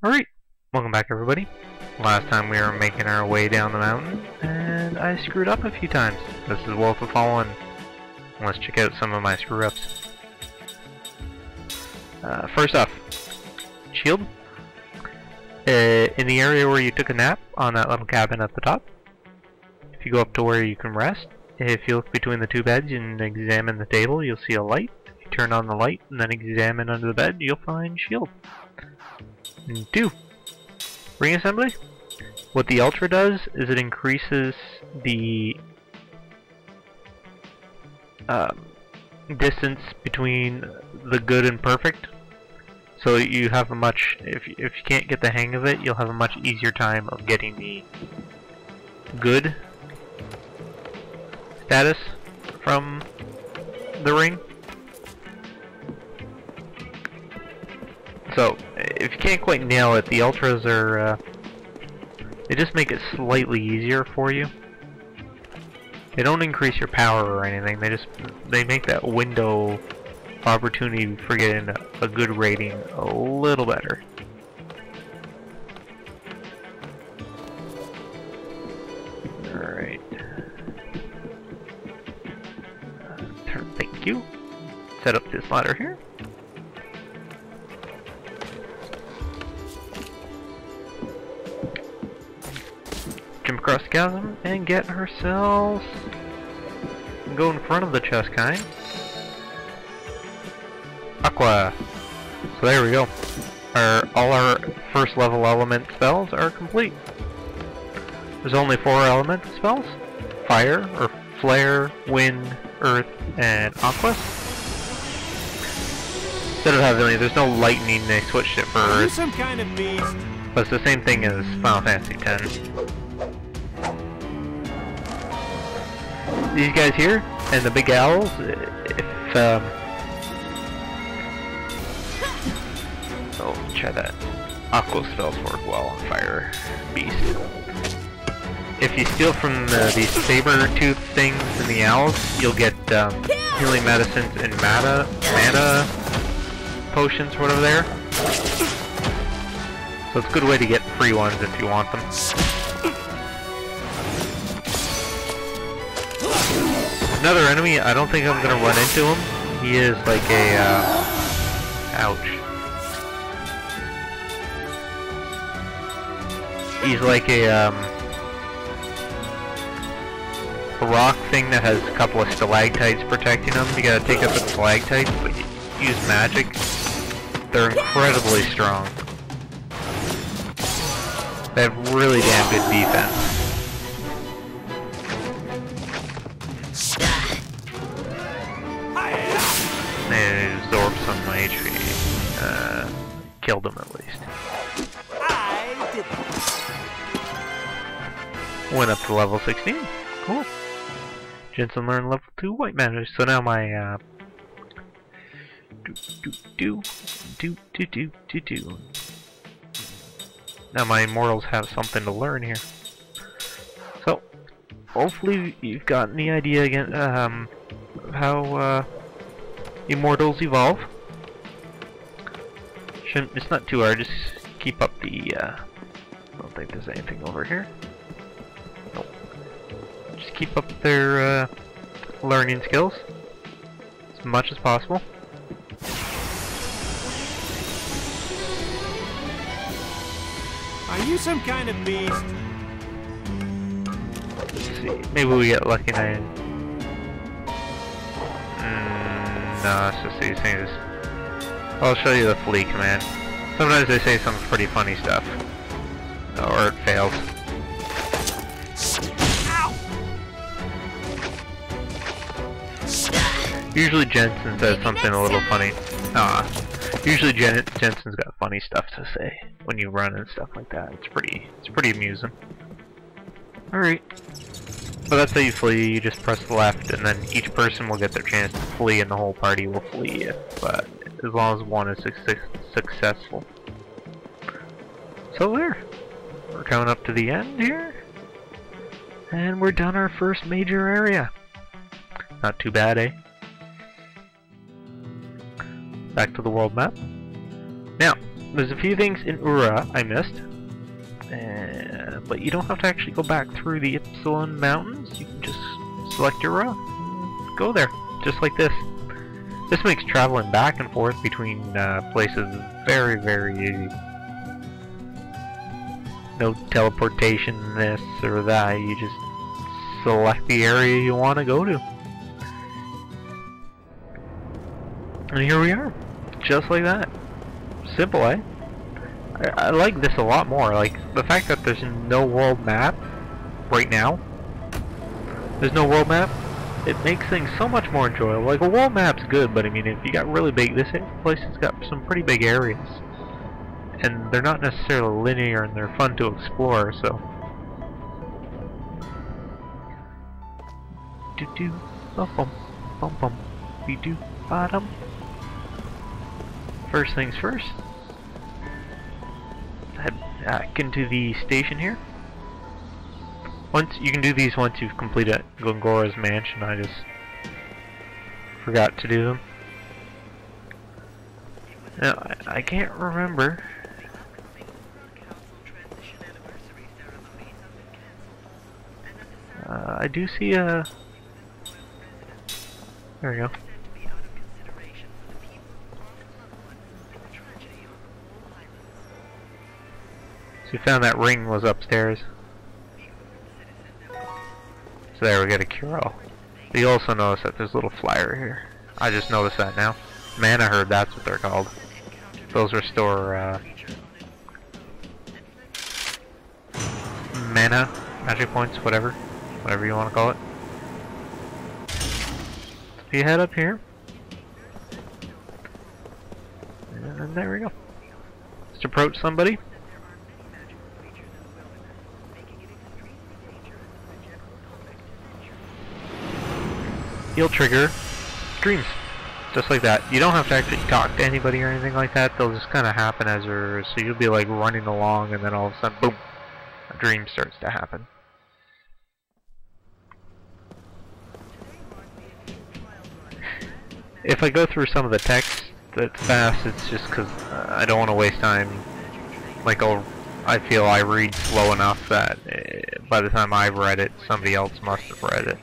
Alright, welcome back everybody. Last time we were making our way down the mountain, and I screwed up a few times. This is Wolf of Fallen. Let's check out some of my screw-ups. First off, shield. In the area where you took a nap, on that little cabin at the top, if you go up to where you can rest, if you look between the two beds and examine the table, you'll see a light. If you turn on the light and then examine under the bed, you'll find shield. And 2. Ring assembly. What the Ultra does is it increases the distance between the good and perfect. So you have a much, if you can't get the hang of it, you'll have a much easier time of getting the good status from the ring. So, if you can't quite nail it, the Ultras are, they just make it slightly easier for you. They don't increase your power or anything, they make that window of opportunity for getting a good rating a little better. Alright. Thank you. Set up this ladder here. Jump across the chasm and get ourselves, go in front of the chest kind. Aqua. So there we go. All our first level element spells are complete. There's only 4 elemental spells: fire, or flare, wind, earth, and aqua. Instead of having, there's no lightning, they switched it for earth. Some kind of beast. But it's the same thing as Final Fantasy X. These guys here, and the big owls, if, oh, try that. Aqua spells work well on Fire Beast. If you steal from these saber-tooth things and the owls, you'll get healing medicines and mana potions, whatever they are. So it's a good way to get free ones if you want them. Another enemy, I don't think I'm gonna run into him. He is like a, ouch. He's like a rock thing that has a couple of stalactites protecting him. You gotta take out the stalactites, but you use magic. They're incredibly strong. They have really damn good defense. And absorb some of my HP. Killed him at least. I did it. Went up to level 16. Cool. Jensen learned level 2 white magic. So now my now my immortals have something to learn here. So hopefully you've gotten the idea again how immortals evolve. It's not too hard, just keep up the I don't think there's anything over here. Nope. Just keep up their learning skills as much as possible. Are you some kind of beast? Let's see, maybe we get lucky and no, it's just these things. I'll show you the flee command. Sometimes they say some pretty funny stuff. Or it fails. Ow! Usually Jensen says something a little funny. Usually Jensen's got funny stuff to say when you run and stuff like that. It's pretty amusing. Alright. So that's how you flee. You just press the left, and then each person will get their chance to flee, and the whole party will flee. But as long as one is successful. So there, we're coming up to the end here, and we're done our first major area. Not too bad, eh? Back to the world map. Now, there's a few things in Ura I missed, but you don't have to actually go back through the Ypsilon Mountains. You can just select Ura, and go there, just like this. This makes traveling back and forth between places very, very easy. No teleportation this or that, you just select the area you want to go to. And here we are, just like that. Simple, eh? I like this a lot more. Like, the fact that there's no world map right now. There's no world map. It makes things so much more enjoyable. Like, a world map's good, but I mean, if you got really big, this place has got some pretty big areas. And they're not necessarily linear, and they're fun to explore, so. Do-do, bum bum bum, be-do, bottom. First things first. Head back into the station here. Once you can do these once you've completed Gongora's mansion. I just forgot to do them. Now I can't remember. I do see a. There we go. So we found that ring was upstairs. So there, we got a cure-all. But you also notice that there's a little flyer here. I just noticed that now. Mana Herd, that's what they're called. Those restore mana, magic points, whatever you want to call it. So you head up here. And there we go. Just approach somebody. He'll trigger dreams, just like that. You don't have to actually talk to anybody or anything like that. They'll just kind of happen as you're, so you'll be like running along, and then all of a sudden, boom, a dream starts to happen. If I go through some of the text that's fast, it's just because I don't want to waste time. Like, I feel I read slow enough that by the time I've read it, somebody else must have read it.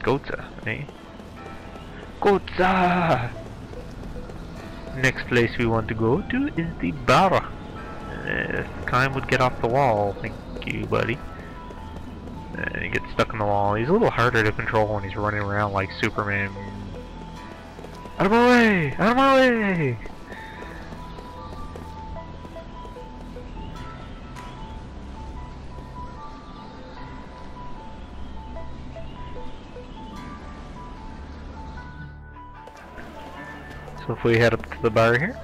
Gotha, eh? Gotha! Next place we want to go to is the bar. Kiam would get off the wall. Thank you, buddy. He gets stuck in the wall. He's a little harder to control when he's running around like Superman. Out of my way! Out of my way! So if we head up to the bar here.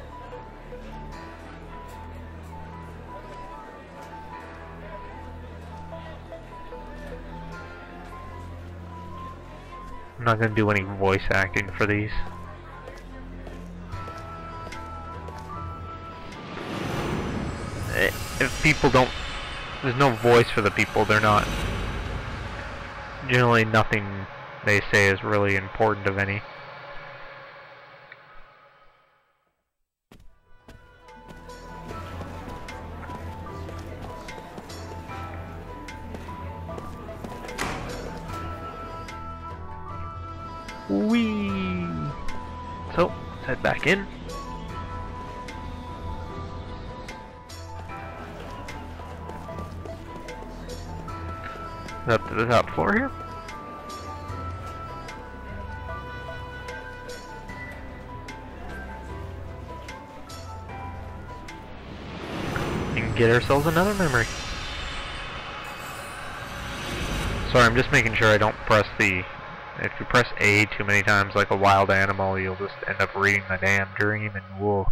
I'm not going to do any voice acting for these. If people don't, there's no voice for the people, they're not, generally nothing they say is really important of any. Whee! So, let's head back in. Up to the top floor here. And get ourselves another memory. Sorry, I'm just making sure I don't press the... If you press A too many times like a wild animal, you'll just end up reading the damn dream and whoa.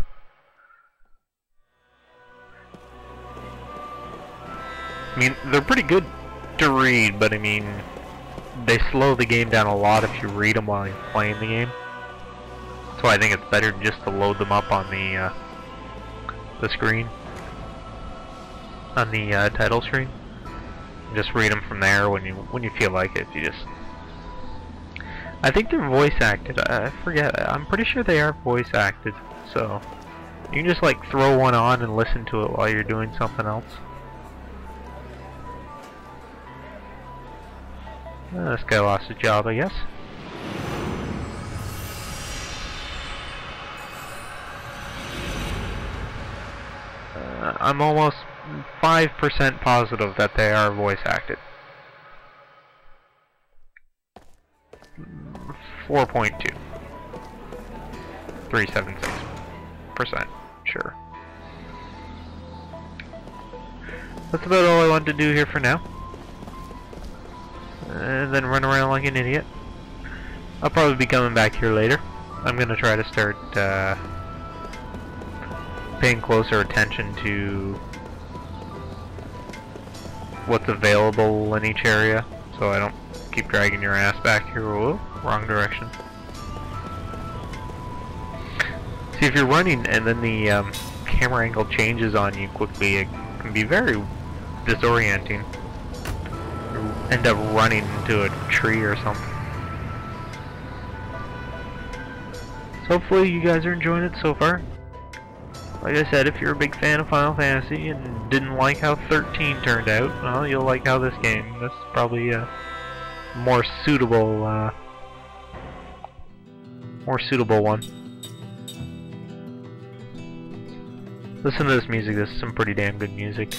I mean, they're pretty good to read, but I mean, they slow the game down a lot if you read them while you're playing the game. So I think it's better just to load them up on the screen, on the title screen. Just read them from there when you feel like it. You just I think they're voice acted. I forget. I'm pretty sure they are voice acted. So you can just like throw one on and listen to it while you're doing something else. This guy lost his job, I guess. I'm almost 5% positive that they are voice acted. 4.2. 376%. Sure. That's about all I want to do here for now. And then run around like an idiot. I'll probably be coming back here later. I'm gonna try to start paying closer attention to what's available in each area, so I don't keep dragging your ass back here. Whoa, wrong direction. See, if you're running and then the camera angle changes on you quickly, it can be very disorienting. You end up running into a tree or something. So hopefully you guys are enjoying it so far. Like I said, if you're a big fan of Final Fantasy and didn't like how 13 turned out, well, you'll like how this game. This is probably a more suitable one. Listen to this music. This is some pretty damn good music.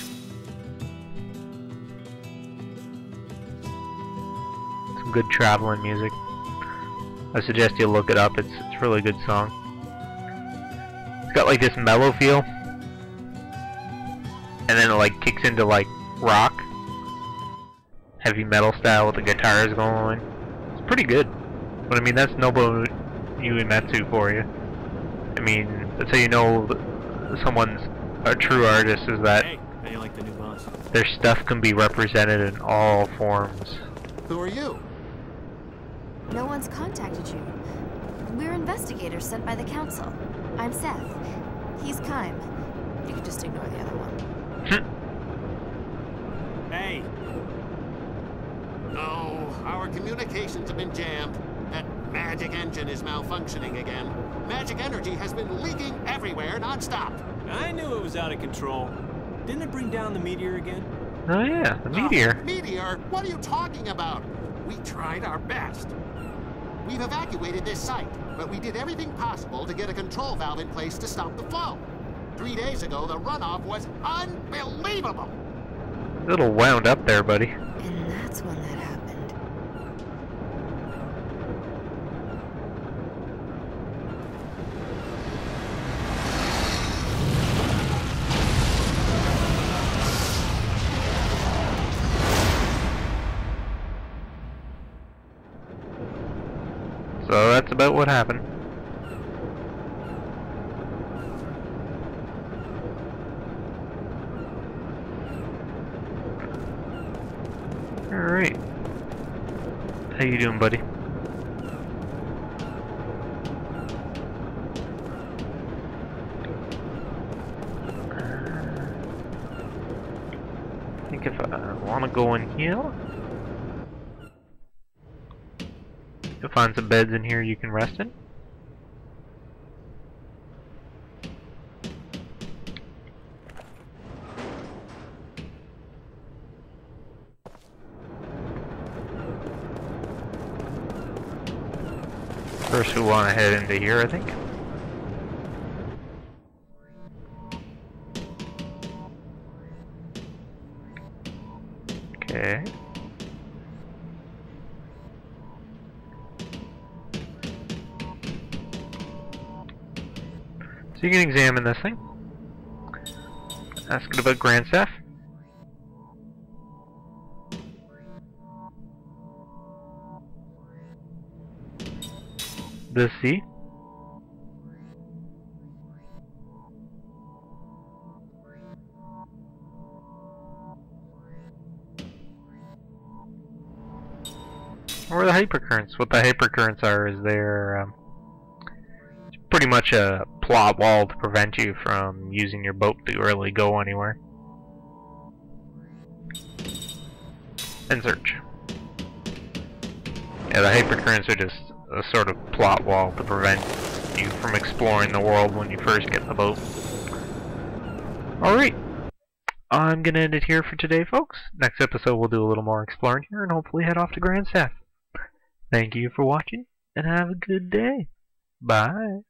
Some good traveling music. I suggest you look it up. It's a really good song. It's got like this mellow feel, and then it like kicks into like rock, heavy metal style with the guitars going. It's pretty good. But I mean, that's Nobuo Uematsu for you. I mean, that's how you know someone's a true artist, is that Hey, how you like the new boss? their stuff can be represented in all forms. Who are you? No one's contacted you. We're investigators sent by the council. I'm Seth. He's Kiam. You can just ignore the other one. Hey, Oh, our communications have been jammed. That magic engine is malfunctioning again. Magic energy has been leaking everywhere non-stop. I knew it was out of control. Didn't it bring down the meteor again? Oh yeah, the meteor. Meteor? What are you talking about? We tried our best. We've evacuated this site, but we did everything possible to get a control valve in place to stop the flow. 3 days ago, the runoff was unbelievable. A little wound up there, buddy. And that's when that happened. So that's about what happened. Alright. How you doing, buddy? I think if I want to go in here, you'll find some beds in here you can rest in. First we want to head into here, I think. Okay. So you can examine this thing. Ask it about Grand Staff. The sea. Or the hypercurrents. What the hypercurrents are is they're it's pretty much a plot wall to prevent you from using your boat to really go anywhere. And search. Yeah, the hypercurrents are just a sort of plot wall to prevent you from exploring the world when you first get in the boat. Alright, I'm gonna end it here for today, folks. Next episode we'll do a little more exploring here and hopefully head off to Grand Theft. Thank you for watching, and have a good day. Bye.